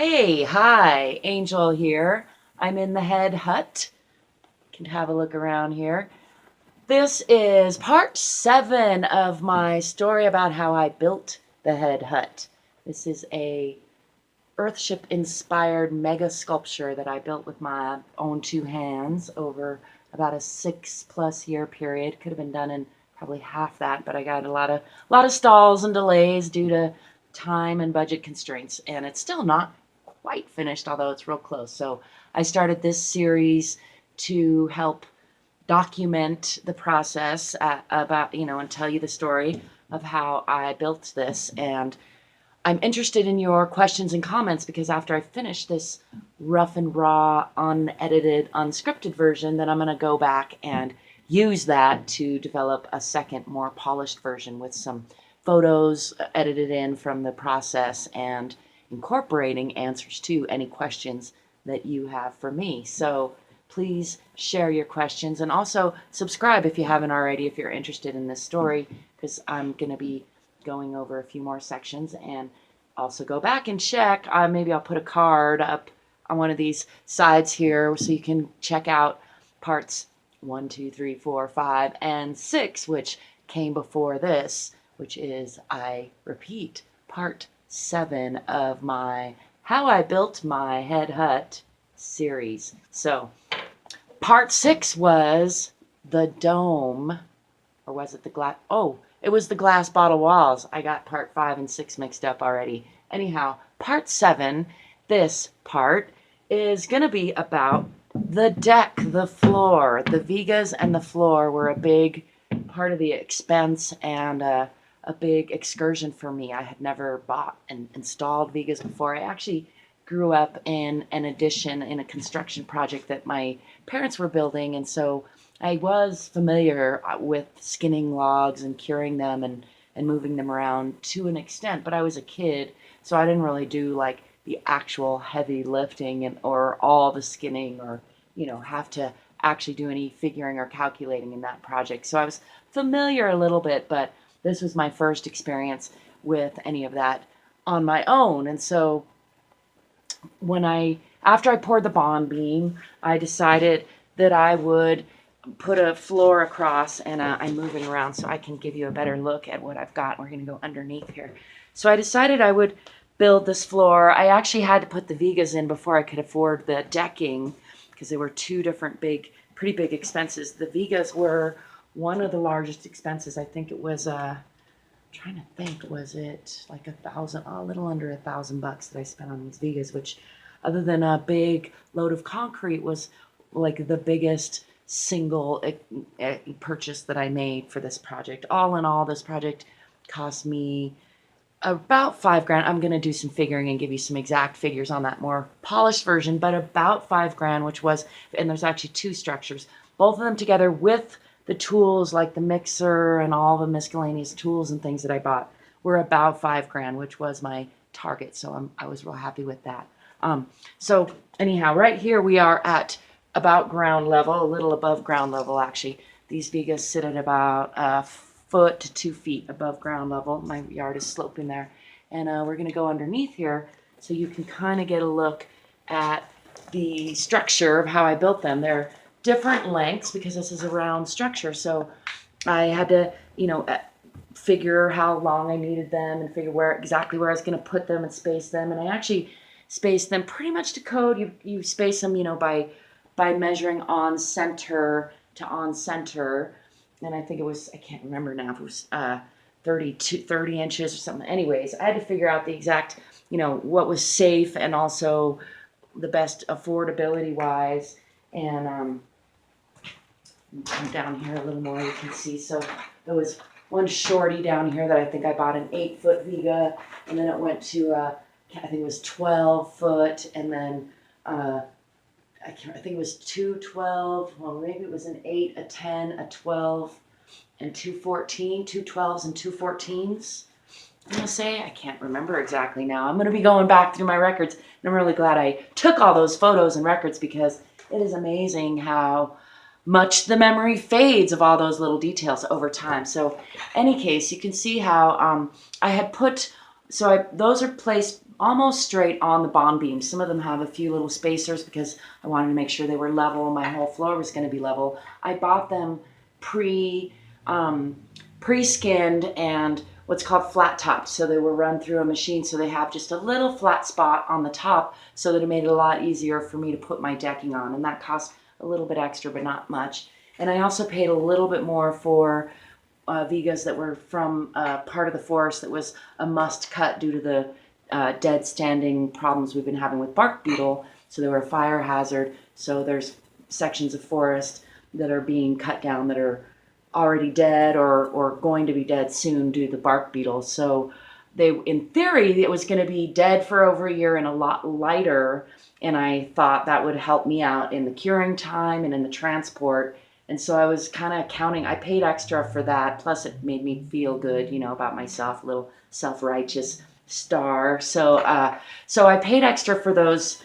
Hey, hi, Angel here. I'm in the head hut. You can have a look around here. This is part 7 of my story about how I built the head hut. This is a Earthship-inspired Megasculpture that I built with my own 2 hands over about a 6+ year period. Could have been done in probably half that, but I got a lot of stalls and delays due to time and budget constraints, and it's still not quite finished, although it's real close. So I started this series to help document the process about, and tell you the story of how I built this. And I'm interested in your questions and comments because after I finish this rough and raw, unedited, unscripted version, then I'm going to go back and use that to develop a second, more polished version with some photos edited in from the process and incorporating answers to any questions that you have for me. So please share your questions and also subscribe if you haven't already, if you're interested in this story, because I'm going to be going over a few more sections. And also go back and check. Maybe I'll put a card up on one of these sides here so you can check out parts 1, 2, 3, 4, 5, and 6, which came before this, which is, I repeat, part 7 of my How I Built My Head Hut series. So part 6 was the dome, or was it the glass? Oh, it was the glass bottle walls. I got part 5 and 6 mixed up already. Anyhow, part 7, this part, is going to be about the deck, the floor. The Vigas and the floor were a big part of the expense and a big excursion for me. I had never bought and installed Vigas before. I actually grew up in an addition in a construction project that my parents were building, and so I was familiar with skinning logs and curing them and moving them around to an extent, but I was a kid, so I didn't really do like the actual heavy lifting or all the skinning or, have to actually do any figuring or calculating in that project. So I was familiar a little bit, but this was my first experience with any of that on my own. And so after I poured the bond beam, I decided that I would put a floor across, and I'm moving around so I can give you a better look at what I've got. We're going to go underneath here. So I decided I would build this floor. I actually had to put the Vigas in before I could afford the decking because they were two different pretty big expenses. The Vigas were one of the largest expenses. I think it was trying to think, was it like a little under $1,000 that I spent on these Vigas, which other than a big load of concrete was like the biggest single purchase that I made for this project. All in all, this project cost me about $5,000. I'm going to do some figuring and give you some exact figures on that more polished version, but about $5,000, which was, and there's actually 2 structures, both of them together with the tools like the mixer and all the miscellaneous tools and things that I bought were about $5,000, which was my target. So I was real happy with that. So anyhow, right here we are at about ground level, a little above ground level actually. These Vigas sit at about a foot to 2 feet above ground level. My yard is sloping there. And we're going to go underneath here so you can kind of get a look at the structure of how I built them. They're different lengths because this is a round structure. So I had to, figure how long I needed them and figure exactly where I was going to put them and space them. And I actually spaced them pretty much to code. You space them, by measuring on center to on center. And I think it was, I can't remember now if it was 30 inches or something. Anyways, I had to figure out the exact, what was safe and also the best affordability wise. And come down here a little more, you can see. So there was one shorty down here that I think I bought an 8-foot Viga, and then it went to I think it was 12 foot, and then I think it was 212. Well, maybe it was an 8, a 10, a 12, and 214, 212s and 214s. I'm gonna say, I can't remember exactly now. I'm gonna be going back through my records, and I'm really glad I took all those photos and records because it is amazing how much the memory fades of all those little details over time. So any case, you can see how I had put, those are placed almost straight on the bond beam. Some of them have a few little spacers because I wanted to make sure they were level. My whole floor was going to be level. I bought them pre-skinned and what's called flat topped. So they were run through a machine, so they have just a little flat spot on the top, so that it made it a lot easier for me to put my decking on. And that cost a little bit extra, but not much. And I also paid a little bit more for Vigas that were from part of the forest that was a must cut due to the dead standing problems we've been having with bark beetle. So they were a fire hazard. So there's sections of forest that are being cut down that are already dead or going to be dead soon due to the bark beetle. So they, in theory, it was going to be dead for over a year and a lot lighter. And I thought that would help me out in the curing time and in the transport. And so I was kind of counting. I paid extra for that. Plus, it made me feel good, you know, about myself, a little self-righteous star. So I paid extra for those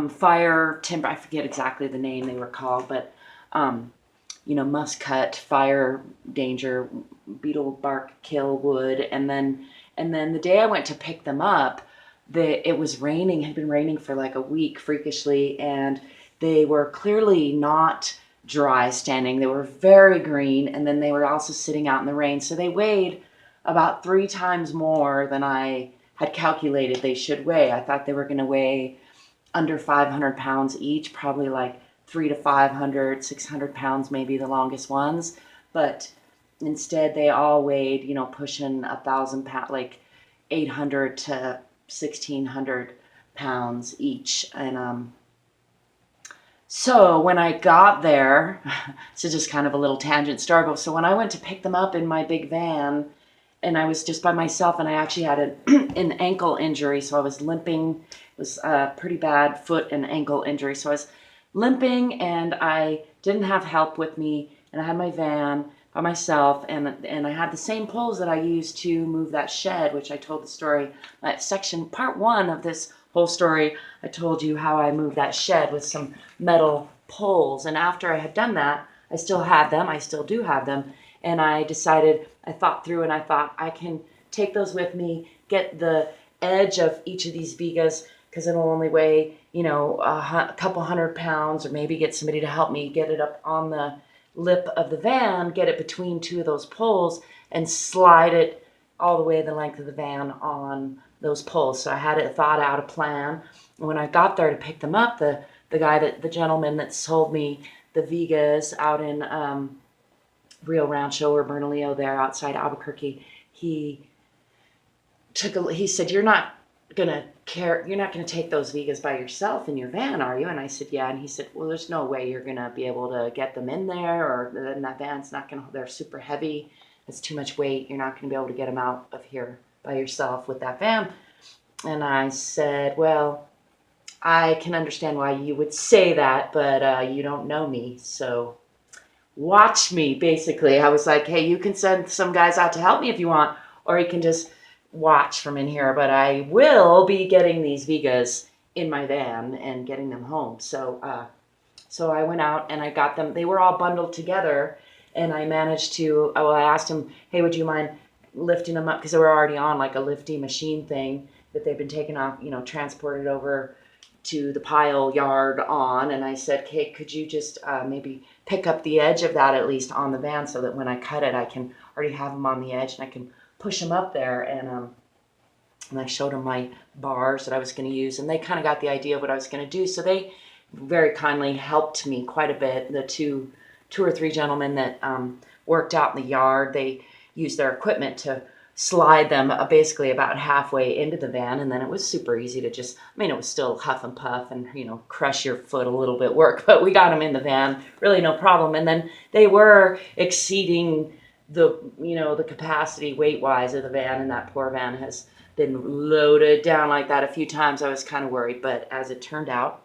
fire timber. I forget exactly the name they were called, but you know, must cut, fire danger, beetle bark kill wood. And then the day I went to pick them up, it was raining. It had been raining for like a week freakishly, and they were clearly not dry standing. They were very green, and then they were also sitting out in the rain. So they weighed about 3 times more than I had calculated they should weigh. I thought they were going to weigh under 500 pounds each, probably like 300 to 500, 600 pounds, maybe the longest ones. But instead they all weighed, you know, pushing 1,000 pounds, like 800 to 1,600 pounds each. And so when I got there, so just kind of a little tangent story, but so when I went to pick them up in my big van, and I was just by myself, and I actually had an ankle injury, so I was limping. It was a pretty bad foot and ankle injury, so I was limping, and I didn't have help with me, and I had my van by myself, and I had the same poles that I used to move that shed, which I told the story, that section, part 1 of this whole story, I told you how I moved that shed with some metal poles. And after I had done that, I still had them, I still do have them, and I decided, I thought through, and I thought I can take those with me, get the edge of each of these Vigas, because it'll only weigh, you know, a couple 100 pounds, or maybe get somebody to help me get it up on the lip of the van, get it between 2 of those poles, and slide it all the way the length of the van on those poles. So I had it thought out a plan. And when I got there to pick them up, the gentleman that sold me the Vigas out in Rio Rancho or Bernalillo there outside Albuquerque, he said, you're not gonna take those Vigas by yourself in your van, are you? And I said, yeah. And he said, well, there's no way you're gonna be able to get them in there, or then that van's not gonna, they're super heavy, it's too much weight, you're not gonna be able to get them out of here by yourself with that van. And I said, well, I can understand why you would say that, but you don't know me, so watch me, basically. I was like, hey, you can send some guys out to help me if you want, or you can just watch from in here, but I will be getting these Vigas in my van and getting them home. So I went out and I got them. They were all bundled together, and I managed to, I asked him, hey, would you mind lifting them up? Because they were already on like a lifty machine thing that they've been taken off, you know, transported over to the pile yard on. And I said, okay, could you just maybe pick up the edge of that at least on the van, so that when I cut it, I can already have them on the edge and I can push them up there. And I showed them my bars that I was going to use, and they kind of got the idea of what I was going to do. So they very kindly helped me quite a bit. The two or three gentlemen that worked out in the yard, they used their equipment to slide them basically about halfway into the van, and then it was super easy to just, I mean, it was still huff and puff and, you know, crush your foot a little bit work, but we got them in the van, really no problem. And then they were exceeding the, you know, the capacity weight-wise of the van, and that poor van has been loaded down like that a few times. I was kind of worried, but as it turned out,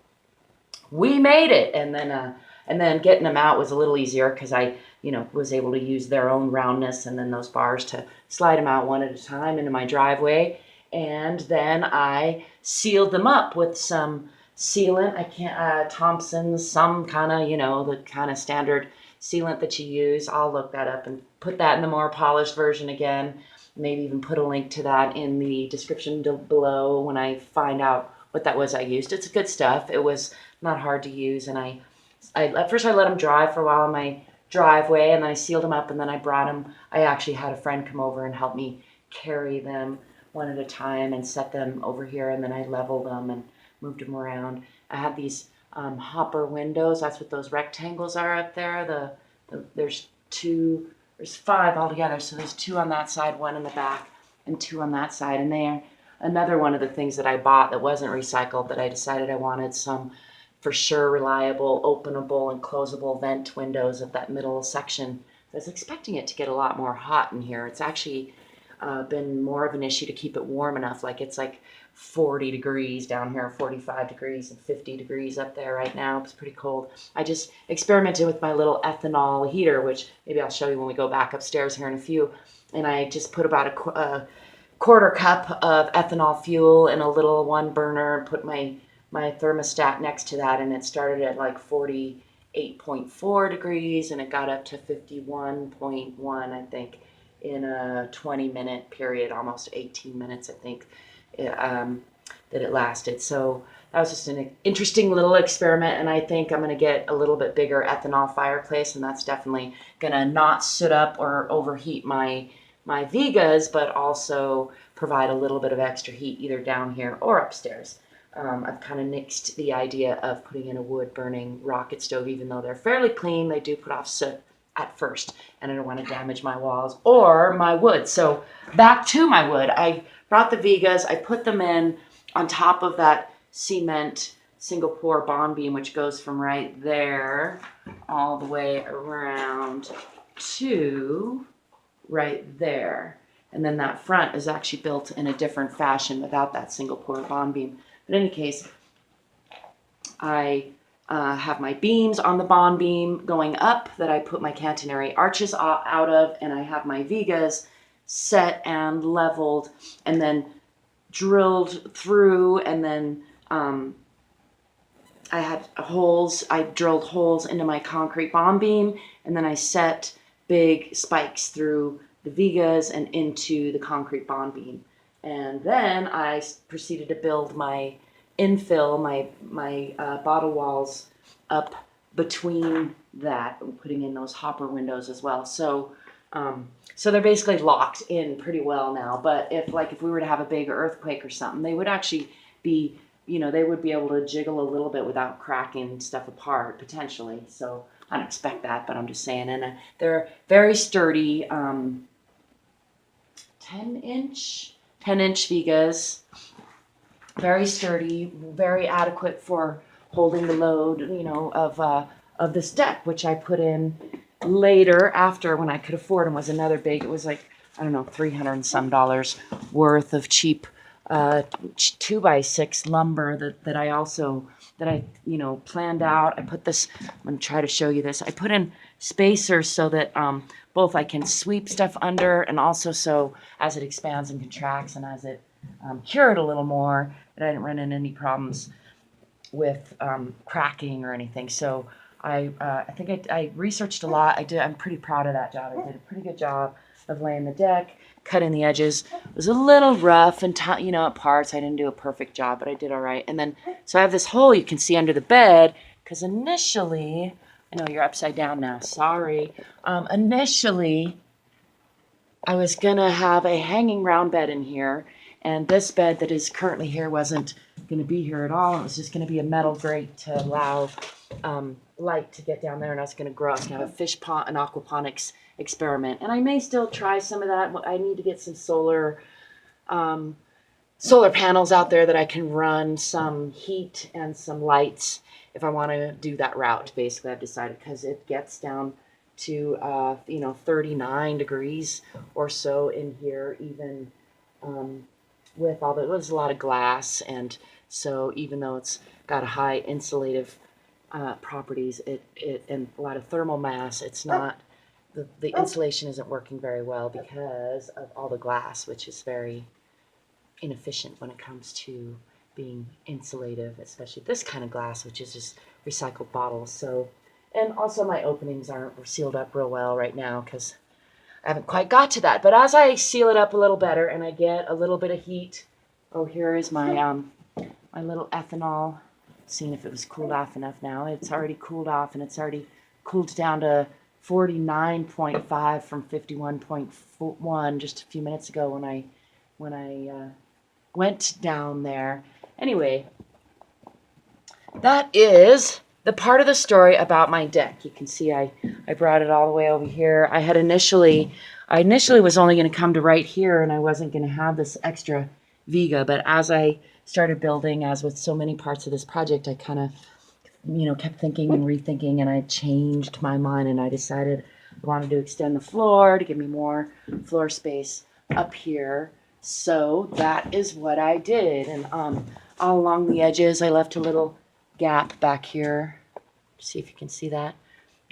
we made it. And then getting them out was a little easier because I, you know, was able to use their own roundness and then those bars to slide them out one at a time into my driveway. And then I sealed them up with some sealant. Thompson's, some kind of, you know, the kind of standard sealant that you use. I'll look that up and put that in the more polished version again. maybe even put a link to that in the description below when I find out what that was I used. It's good stuff. It was not hard to use, and I at first I let them dry for a while in my driveway, and then I sealed them up, and then I brought them. I actually had a friend come over and help me carry them one at a time and set them over here, and then I leveled them and moved them around. I had these hopper windows. That's what those rectangles are up there. There's five altogether, so there's two on that side, one in the back, and two on that side. And they're another one of the things that I bought that wasn't recycled that I decided I wanted some for sure reliable, openable, and closable vent windows at that middle section. I was expecting it to get a lot more hot in here. It's actually been more of an issue to keep it warm enough. Like it's like 40 degrees down here, 45 degrees, and 50 degrees up there right now. It's pretty cold. I just experimented with my little ethanol heater, which maybe I'll show you when we go back upstairs here in a few. And I just put about a quarter cup of ethanol fuel in a little one burner and put my thermostat next to that, and it started at like 48.4 degrees and it got up to 51.1, I think, in a 20-minute period, almost 18 minutes, I think, that it lasted. So that was just an interesting little experiment, and I think I'm going to get a little bit bigger ethanol fireplace, and that's definitely going to not sit up or overheat my Vigas, but also provide a little bit of extra heat either down here or upstairs. I've kind of nixed the idea of putting in a wood-burning rocket stove, even though they're fairly clean. They do put off soot at first, and I don't want to damage my walls or my wood. So back to my wood. I brought the Vigas. I put them in on top of that cement single-pour bond beam, which goes from right there all the way around to right there. And then that front is actually built in a different fashion without that single-pour bond beam. But in any case, I have my beams on the bond beam going up that I put my catenary arches out of, and I have my Vigas set and leveled and then drilled through, and then I had holes. I drilled holes into my concrete bond beam, and then I set big spikes through the Vigas and into the concrete bond beam. And then I proceeded to build my infill, my bottle walls up between that, putting in those hopper windows as well. So they're basically locked in pretty well now. But if we were to have a big earthquake or something, they would actually be, they would be able to jiggle a little bit without cracking stuff apart potentially. So I don't expect that, but I'm just saying. And they're very sturdy, 10-inch Vigas, very sturdy, very adequate for holding the load, of this deck, which I put in later after when I could afford them. Was another big. It was like, I don't know, $300 and some worth of cheap 2x6 lumber that I planned out. I put this. I'm gonna try to show you this. I put in spacers so that both I can sweep stuff under, and also so as it expands and contracts and as it cured a little more, that I didn't run into any problems with cracking or anything. So I think I researched a lot. I'm pretty proud of that job. I did a pretty good job of laying the deck, cutting the edges. It was a little rough and at parts. I didn't do a perfect job, but I did all right. And then so I have this hole you can see under the bed, because initially, I know you're upside down now. Sorry. Initially, I was gonna have a hanging round bed in here, and this bed that is currently here wasn't going to be here at all. It was just going to be a metal grate to allow light to get down there, and I was going to grow. I was going to have a fish pond, an aquaponics experiment, and I may still try some of that. I need to get some solar panels out there that I can run some heat and some lights if I want to do that route. Basically, I've decided, because it gets down to 39 degrees or so in here, even with all the, there's a lot of glass, and so even though it's got a high insulative properties, it and a lot of thermal mass, it's not, the insulation isn't working very well because of all the glass, which is very inefficient when it comes to being insulative, especially this kind of glass, which is just recycled bottles. So, and also my openings aren't sealed up real well right now because I haven't quite got to that. But as I seal it up a little better and I get a little bit of heat, oh, here is my my little ethanol. Seeing if it was cooled off enough now. It's already cooled off, and it's already cooled down to 49.5 from 51.1 just a few minutes ago when I went down there. Anyway, that is the part of the story about my deck. You can see I brought it all the way over here. I initially was only going to come to right here, and I wasn't going to have this extra Viga, but as I started building, as with so many parts of this project, I kind of, kept thinking and rethinking, and I changed my mind, and I decided I wanted to extend the floor to give me more floor space up here. So that is what I did, and all along the edges, I left a little gap back here. See if you can see that.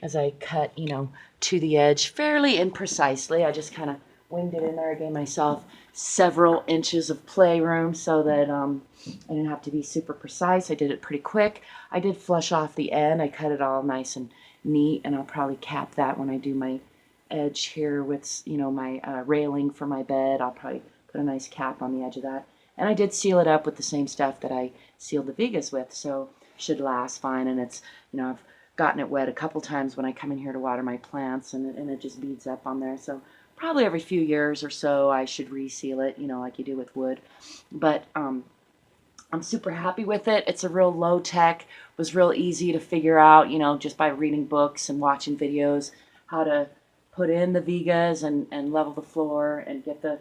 As I cut, to the edge fairly imprecisely. I just kind of winged it in there. I gave myself several inches of playroom so that I didn't have to be super precise. I did it pretty quick. I did flush off the end. I cut it all nice and neat, and I'll probably cap that when I do my edge here with, my railing for my bed. I'll probably put a nice cap on the edge of that. And I did seal it up with the same stuff that I sealed the Vigas with, so it should last fine. And it's, I've gotten it wet a couple times when I come in here to water my plants, and it just beads up on there. So probably every few years or so I should reseal it, like you do with wood. But I'm super happy with it. It's a real low tech, was real easy to figure out, just by reading books and watching videos, how to put in the Vigas and level the floor and get the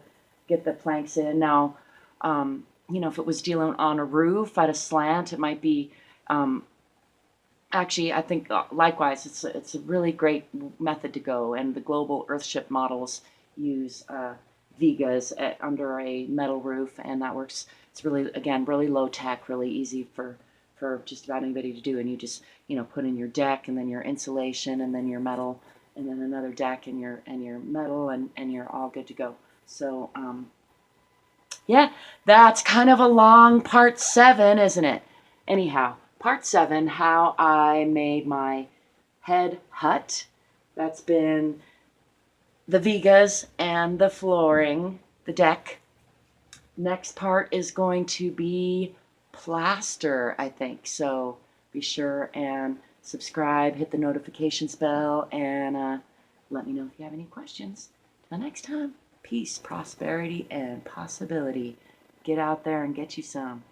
planks in. Now, if it was dealing on a roof at a slant, it might be, actually, I think likewise, it's a really great method to go, and the global Earthship models use Vigas under a metal roof, and that works. It's really, again, really low tech, really easy for just about anybody to do. And you just, put in your deck, and then your insulation, and then your metal, and then another deck, and your metal, and you're all good to go. So, yeah, that's kind of a long part 7, isn't it? Anyhow, part 7, how I made my head hut. That's been the Vigas and the flooring, the deck. Next part is going to be plaster, I think. So be sure and subscribe, hit the notifications bell, and let me know if you have any questions. Till next time, peace, prosperity, and possibility. Get out there and get you some.